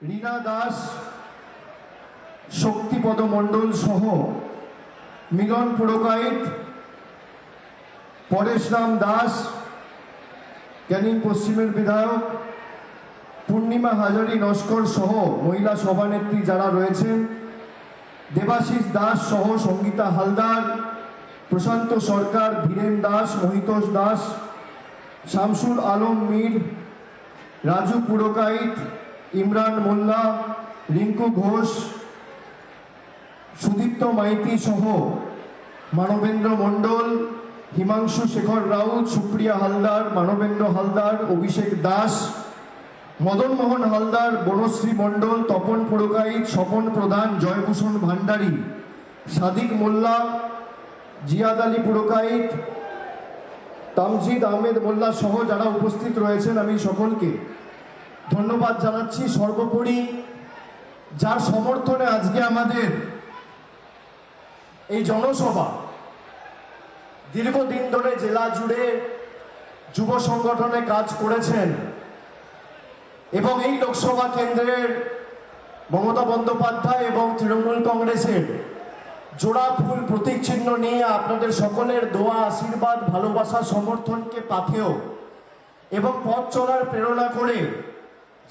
रीना दास शक्तिपद मंडल सह मिलन पुरोकायित परेशराम दास कैनिंग पश्चिमेर विधायक पूर्णिमा हाजारी नस्कर सह महिला सभानेत्री जारा रयेछेन देवाशीष दास सह संगीता हालदार प्रशांत सरकार धीरेन दास महितोष दास शामसुल आलम मीर राजू पुरोकायित इमरान मोल्ला रिंकू घोष सुदीप्त माइती सह मानवेंद्र मंडल हिमांशु शेखर राउत सुप्रिया हालदार मानवेंद्र हालदार अभिषेक दास मदन मोहन हालदार बनश्री मंडल तपन पुरोकायित स्वपन प्रधान जयभूषण भांडारी सादिक मोल्ला जियाद आली पुरोकायित तामजिद आहमेद मोल्ला सह जारा उपस्थित रयेछेन आमी सकलके धन्यवाद जानाच्छि। सर्वोपरि जार समर्थने आजके आमादेर এই জনসভা দীর্ঘদিন ধরে জেলা জুড়ে যুব সংগঠনে কাজ করেছেন এবং এই লোকসভা কেন্দ্রের মমতা বন্দ্যোপাধ্যায় এবং তৃণমূল কংগ্রেসের জোড়া ফুল প্রতীক চিহ্ন নিয়ে আপনাদের সকলের দোয়া আশীর্বাদ ভালোবাসা সমর্থনকে পাথেয় এবং পথ চলার প্রেরণা করে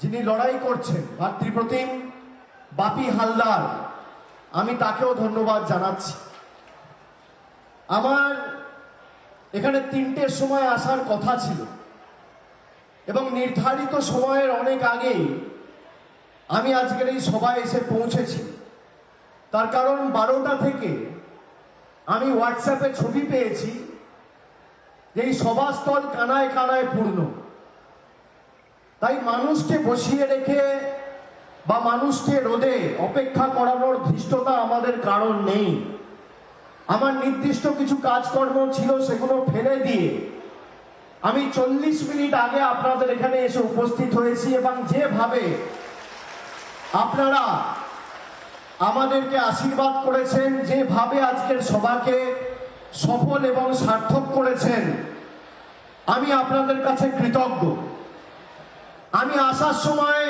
যিনি লড়াই করছেন ভাতৃপ্রতিম বাপি হালদার আমি তাকেও ধন্যবাদ জানাচ্ছি। আমার এখানে ৩টের সময় আসার কথা ছিল এবং নির্ধারিত সময়ের অনেক আগেই আমি আজকের এই সভায় এসে পৌঁছেছি। তার কারণ 12টা থেকে আমি হোয়াটসঅ্যাপে ছবি পেয়েছি যে এই সভাস্থল কানায় কানায় পূর্ণ, তাই মানুষকে বসিয়ে রেখে বা মানুষকে রোদে অপেক্ষা করানোর ধৃষ্টতা আমাদের কারণ নেই। আমার নির্দিষ্ট কিছু কাজকর্ম ছিল, সেগুলো ফেলে দিয়ে আমি 40 মিনিট আগে আপনাদের এখানে এসে উপস্থিত হয়েছি এবং যেভাবে আপনারা আমাদেরকে আশীর্বাদ করেছেন, যেভাবে আজকের সভাকে সফল এবং সার্থক করেছেন, আমি আপনাদের কাছে কৃতজ্ঞ। আমি আসার সময়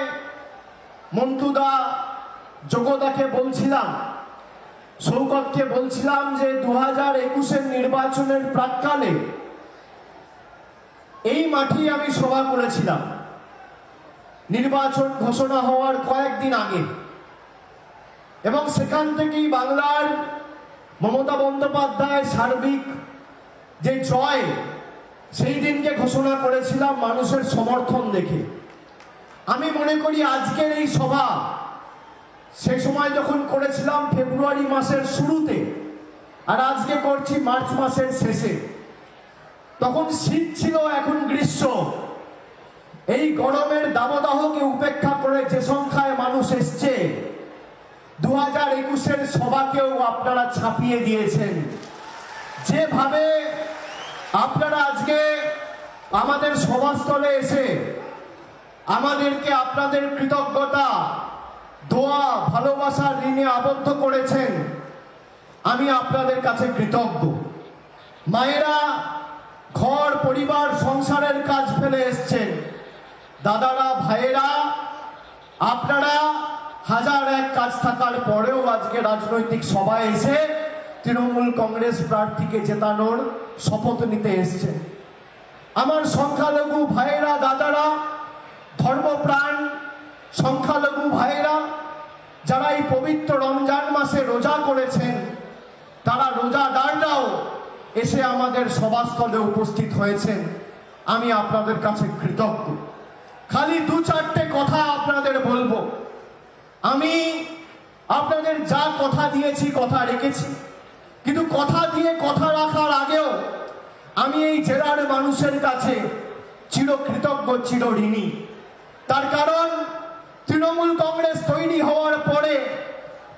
মন্টুদা যোগদাকে বলছিলাম, সৌগতকে বলছিলাম যে 2021-এর নির্বাচনের প্রাক্কালে এই মাঠেই আমি সভা করেছিলাম নির্বাচন ঘোষণা হওয়ার কয়েকদিন আগে, এবং সেখান থেকেই বাংলার মমতা বন্দ্যোপাধ্যায় সার্বিক যে জয় সেই দিনকে ঘোষণা করেছিলাম মানুষের সমর্থন দেখে। আমি মনে করি আজকের এই সভা সে সময় যখন করেছিলাম ফেব্রুয়ারি মাসের শুরুতে আর আজকে করছি মার্চ মাসের শেষে, তখন শীত ছিল, এখন গ্রীষ্ম। এই গরমের দাবদাহকে উপেক্ষা করে যে সংখ্যায় মানুষ এসছে 2021-এর সভাকেও আপনারা ছাপিয়ে দিয়েছেন। যেভাবে আপনারা আজকে আমাদের সভাস্থলে এসে আমাদেরকে আপনাদের কৃতজ্ঞতা দোয়া ভালোবাসা ঋণে আবদ্ধ করেছেন, আমি আপনাদের কাছে কৃতজ্ঞ। মায়েরা ঘর পরিবার সংসারের কাজ ফেলে এসছেন, দাদারা ভাইয়েরা আপনারা হাজার এক কাজ থাকার পরেও আজকে রাজনৈতিক সভায় এসে তৃণমূল কংগ্রেস প্রার্থীকে জেতানোর শপথ নিতে এসছেন। আমার সংখ্যালঘু ভাইয়েরা দাদারা ধর্মপ্রাণ সংখ্যালঘু ভাইয়েরা যারা এই পবিত্র রমজান মাসে রোজা করেছেন, তারা রোজাদাররাও এসে আমাদের সভাস্থলে উপস্থিত হয়েছেন, আমি আপনাদের কাছে কৃতজ্ঞ। খালি 2-4টে কথা আপনাদের বলবো। আমি আপনাদের যা কথা দিয়েছি কথা রেখেছি, কিন্তু কথা দিয়ে কথা রাখার আগেও আমি এই জেলার মানুষের কাছে চিরকৃতজ্ঞ চিরঋণী। তার কারণ তৃণমূল কংগ্রেস তৈরি হওয়ার পরে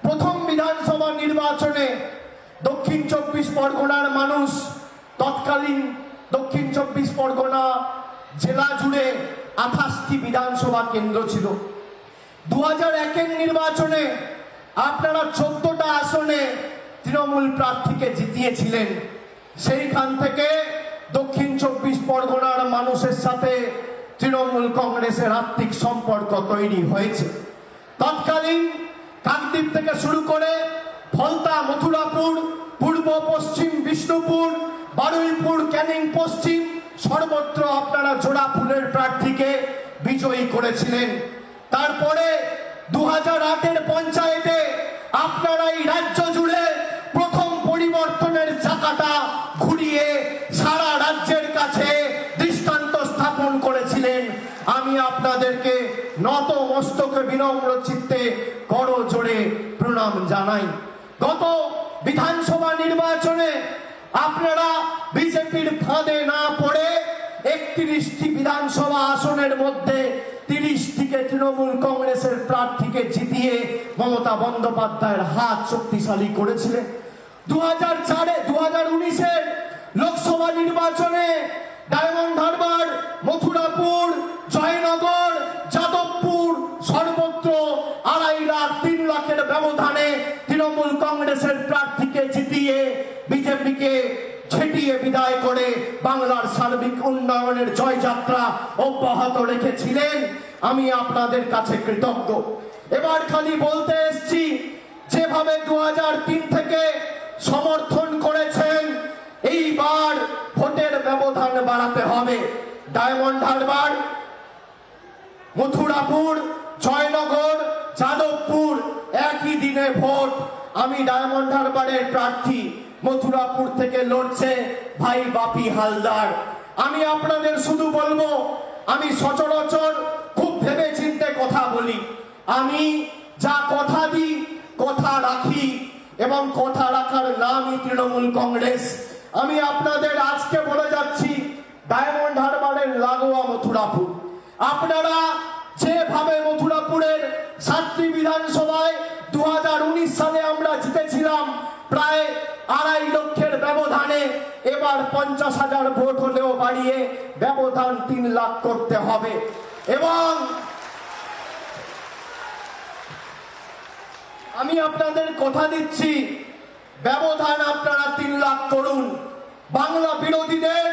প্রথম বিধানসভা নির্বাচনে দক্ষিণ 24 পরগনার মানুষ, তৎকালীন দক্ষিণ 24 পরগনা জেলা জুড়ে 28টি বিধানসভা কেন্দ্র ছিল। 2001-এর নির্বাচনে আপনারা 14টা আসনে তৃণমূল প্রার্থীকে জিতিয়েছিলেন। সেইখান থেকে দক্ষিণ 24 পরগনার মানুষের সাথে তৃণমূল কংগ্রেসের আত্মিক সম্পর্ক তৈরি হয়েছে। তৎকালীন কাকদ্বীপ থেকে শুরু করে ফলতা, মথুরাপুর, পূর্ব পশ্চিম বিষ্ণুপুর, বারুইপুর, ক্যানিং পশ্চিম সর্বত্র আপনারা জোড়া ফুলের প্রার্থীকে বিজয়ী করেছিলেন। তারপরে 2008-এর পঞ্চায়েতে আপনারা এই রাজ্য জুড়ে প্রথম পরিবর্তনের চাকাটা ঘুরিয়ে সারা রাজ্যের কাছে দৃষ্টান্ত স্থাপন করেছিলেন। আমি আপনাদেরকে নত মস্তকে বিনম্র চিত্তে করজোড়ে প্রণাম জানাই। গত বিধানসভা নির্বাচনে আপনারা বিজেপির ফাঁদে না পড়ে 31টি বিধানসভা আসনের মধ্যে 30টিকে তৃণমূল কংগ্রেসের প্রার্থীকে জিতিয়ে মমতা বন্দ্যোপাধ্যায়ের হাত শক্তিশালী করেছিলেন। 2019-এর লোকসভা নির্বাচনে ডায়মন্ড হারবার, মথুরাপুর, জয়নগর, যাদবপুর সর্বত্র 2.5 লাখ 3 লাখের ব্যবধানে তৃণমূল কংগ্রেসের প্রার্থীকে জিতিয়ে বিজেপিকে ছেটিয়ে বিদায় করে বাংলার সার্বিক উন্নয়নের জয়যাত্রা অব্যাহত রেখেছিলেন। আমি আপনাদের কাছে কৃতজ্ঞ। এবার খালি বলতে এসছি, যেভাবে 2003 থেকে সমর্থন করেছেন, এইবার ভোটের ব্যবধান বাড়াতে হবে। ডায়মন্ড হারবার, মথুরাপুর, জয়নগর, যাদবপুর একই দিনে ভোট। আমি ডায়মন্ড হারবারের প্রার্থী, মথুরাপুর থেকে লড়ছে ভাই বাপি হালদার। আমি আপনাদের শুধু বলবো, আমি সচরাচর খুব ভেবে চিন্তে কথা বলি। আমি যা কথা দিই কথা রাখি, এবং কথা রাখার নামই তৃণমূল কংগ্রেস। আমি আপনাদের আজকে বলে যাচ্ছি, ডায়মন্ড হারবারের লাগোয়া মথুরাপুর, আপনারা যেভাবে মথুরাপুরের 7টি বিধানসভায় 2019 সালে আমরা জিতেছিলাম প্রায় 2.5 লক্ষের ব্যবধানে, এবার 50,000 ভোট হলেও বাড়িয়ে ব্যবধান 3 লাখ করতে হবে। এবং আমি আপনাদের কথা দিচ্ছি, ব্যবধান আপনারা 3 লাখ করুন। বাংলা বিরোধীদের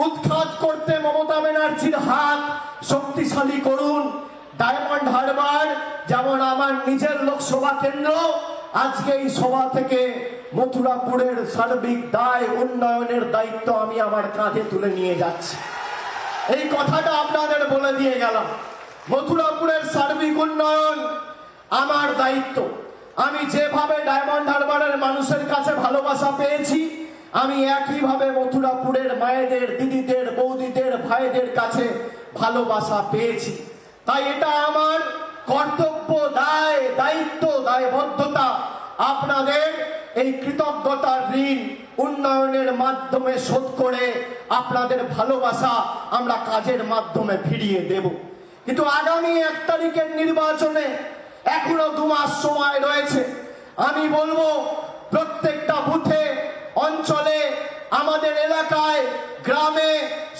উৎখাত করতে মমতা ব্যানার্জির হাত শক্তিশালী করুন। ডায়মন্ড হারবার যেমন আমার নিজের লোকসভা কেন্দ্র, আজকে এই সভা থেকে মথুরাপুরের সার্বিক দায় উন্নয়নের দায়িত্ব আমি আমার কাঁধে তুলে নিয়ে যাচ্ছি। এই কথাটা আপনাদের বলে দিয়ে গেলাম। মথুরাপুরের সার্বিক উন্নয়ন আমার দায়িত্ব। আমি যেভাবে ডায়মন্ড হারবারের মানুষের কাছে ভালোবাসা পেয়েছি, আমি একইভাবে মথুরাপুরের মায়েদের, দিদিদের, বৌদিদের, ভাইদের কাছে ভালোবাসা পেয়েছি। তাই এটা আমার কর্তব্য, দায়, দায়িত্ব, দায়বদ্ধতা আপনাদের এই কৃতজ্ঞতার ঋণ উন্নয়নের মাধ্যমে শোধ করে আপনাদের ভালোবাসা আমরা কাজের মাধ্যমে ফিরিয়ে দেব। কিন্তু আগামী 1 তারিখের নির্বাচনে এখনো 2 মাস সময় রয়েছে। আমি বলবো, প্রত্যেকটা বুথে, অঞ্চলে, আমাদের এলাকায়, গ্রামে,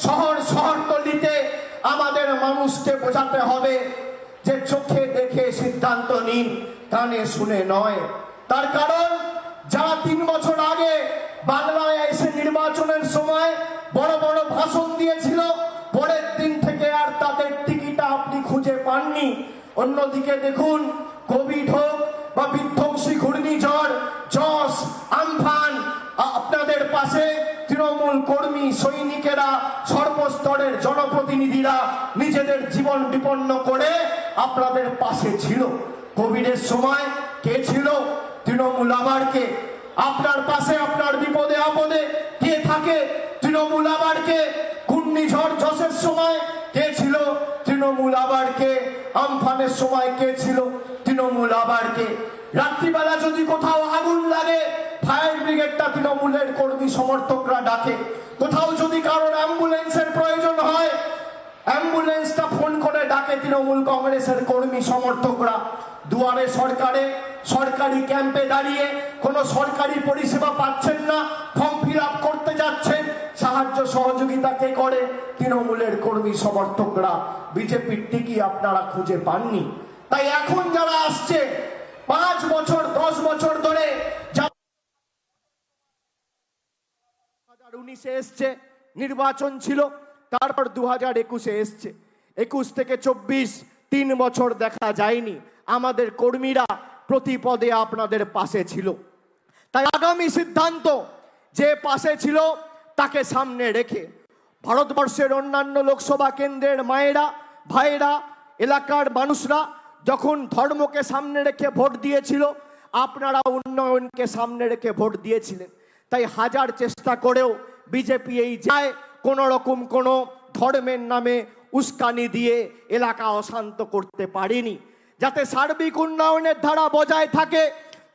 শহরতলিতে আমাদের মানুষকে বোঝাতে হবে যে চোখে দেখে সিদ্ধান্ত নিন, কানে শুনে নয়। তার কারণ, যারা 3 বছর আগে বাংলায় এসে নির্বাচনের সময় বড় বড় ভাষণ দিয়েছিল, পরের দিন থেকে আর তাদের টিকিটা আপনি খুঁজে পাননি। অন্যদিকে দেখুন, কোভিড হোক বা বিধ্বংসী ঘূর্ণিঝড়, যশ, আমফান, আপনাদের পাশে তৃণমূল কর্মী, সৈনিকেরা, সর্বস্তরের জনপ্রতিনিধিরা নিজেদের জীবন বিপন্ন করে আপনাদের পাশে ছিল। কোভিডের সময় কে ছিল? তৃণমূল। আবার কে আপনার পাশে আপনার বিপদে আপদে কে থাকে? তৃণমূল। আবার কে ঘূর্ণিঝড় যশের সময় কে ছিল? তৃণমূল। আবার কে আমফানের সময় কে ছিল? তৃণমূল। আবার কে রাত্রিবেলা যদি কোথাও আগুন লাগে, ফায়ার ব্রিগেডটা তৃণমূলের কর্মী সমর্থকরা ডাকে। কোথাও যদি কারোর অ্যাম্বুলেন্সের প্রয়োজন হয়, অ্যাম্বুলেন্সটা ফোন করে ডাকে তৃণমূল কংগ্রেসের কর্মী সমর্থকরা। দুয়ারে সরকারে, সরকারি ক্যাম্পে দাঁড়িয়ে কোনো সরকারি পরিষেবা পাচ্ছেন না, ফর্ম ফিল আপ করতে যাচ্ছেন, সাহায্য সহযোগিতা কে করে? তৃণমূলের কর্মী সমর্থকরা। বিজেপির টিকি আপনারা খুঁজে পাননি। তাই এখন যারা আসছে, 5 বছর 10 বছর ধরে 2019-এ এসছে, নির্বাচন ছিল, তারপর 2021-এ এসছে, 21 থেকে 24 3 বছর দেখা যায়নি। আমাদের কর্মীরা প্রতি পদে আপনাদের পাশে ছিল। তাই আগামী সিদ্ধান্ত যে পাশে ছিল তাকে সামনে রেখে ভারতবর্ষের অন্যান্য লোকসভা কেন্দ্রের মায়েরা, ভাইয়েরা, এলাকার মানুষরা যখন ধর্মকে সামনে রেখে ভোট দিয়েছিল, আপনারা উন্নয়নকে সামনে রেখে ভোট দিয়েছিলেন। তাই হাজার চেষ্টা করেও বিজেপি এই যায় কোনো রকম কোনো ধর্মের নামে উস্কানি দিয়ে এলাকা অশান্ত করতে পারেনি। যাতে সার্বিক উন্নয়নের ধারা বজায় থাকে,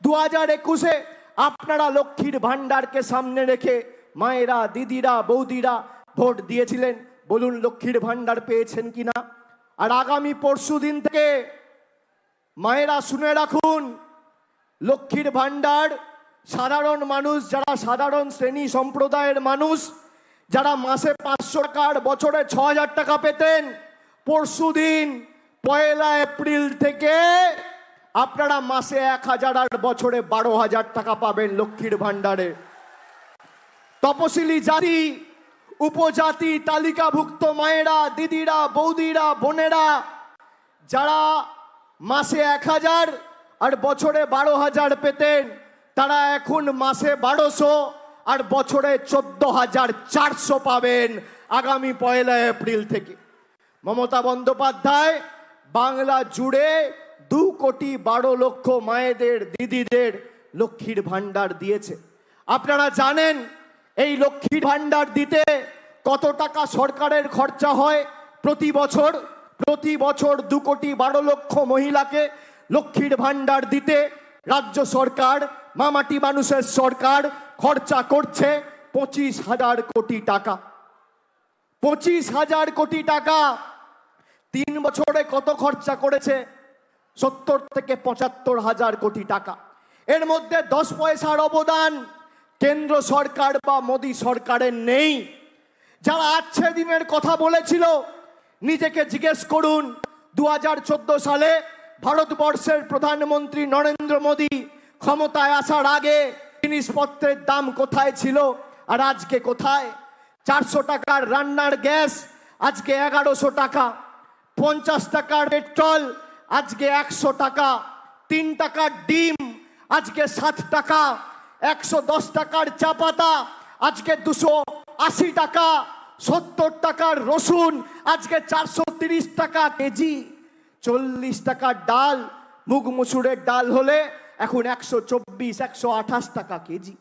2021-এ আপনারা লক্ষ্মীর ভান্ডারকে সামনে রেখে মায়েরা, দিদিরা, বৌদিরা ভোট দিয়েছিলেন। বলুন লক্ষ্মীর ভান্ডার পেয়েছেন কিনা? আর আগামী পরশুদিন থেকে মায়েরা শুনে রাখুন, লক্ষ্মীর ভান্ডার সাধারণ মানুষ, যারা সাধারণ শ্রেণী সম্প্রদায়ের মানুষ, যারা মাসে 500 টাকা আর বছরে 6000 টাকা পেতেন, পরশুদিন 1 এপ্রিল থেকে আপনারা মাসে 1000 আর বছরে 12,000 টাকা পাবেন লক্ষ্মীর ভান্ডারে। তপশিলি জাতি, উপজাতি, তালিকাভুক্ত মায়েরা, দিদিরা, বৌদিরা, বোনেরা যারা মাসে 1000 আর বছরে 12,000 পেতেন, তারা এখন মাসে 1200 আর বছরে 14,400 পাবেন আগামী 1 এপ্রিল থেকে। মমতা বন্দ্যোপাধ্যায় বাংলা জুড়ে 2,12,00,000 মায়েদের, দিদিদের লক্ষ্মীর ভান্ডার দিয়েছে। আপনারা জানেন এই লক্ষ্মীর ভান্ডার দিতে কত টাকা সরকারের খরচা হয় প্রতি বছর? প্রতি বছর 2,12,00,000 মহিলাকে লক্ষ্মীর ভান্ডার দিতে রাজ্য সরকার, মামাটি মানুষের সরকার খরচা করছে 25,000 কোটি টাকা। 25,000 কোটি টাকা 3 বছরে কত খরচা করেছে? 70 থেকে 75,000 কোটি টাকা। এর মধ্যে 10 পয়সার অবদান কেন্দ্র সরকার বা মোদী সরকারের নেই। যারা আছে দিনের কথা বলেছিল, নিজেকে জিজ্ঞেস করুন 2014 সালে ভারতবর্ষের প্রধানমন্ত্রী নরেন্দ্র মোদী ক্ষমতায় আসার আগে জিনিসপত্রের দাম কোথায় ছিল আর আজকে কোথায়? 400 টাকার রান্নার গ্যাস আজকে 1100 টাকা, 50 টাকার পেট্রোল আজকে 100 টাকা, 3 টাকার ডিম আজকে 7 টাকা, 110 টাকার চা পাতা আজকে 280 টাকা, 70 টাকার রসুন আজকে 430 টাকা কেজি, 40 টাকার ডাল, মুগ মুসুরের ডাল হলে এখন 124, 128 টাকা কেজি।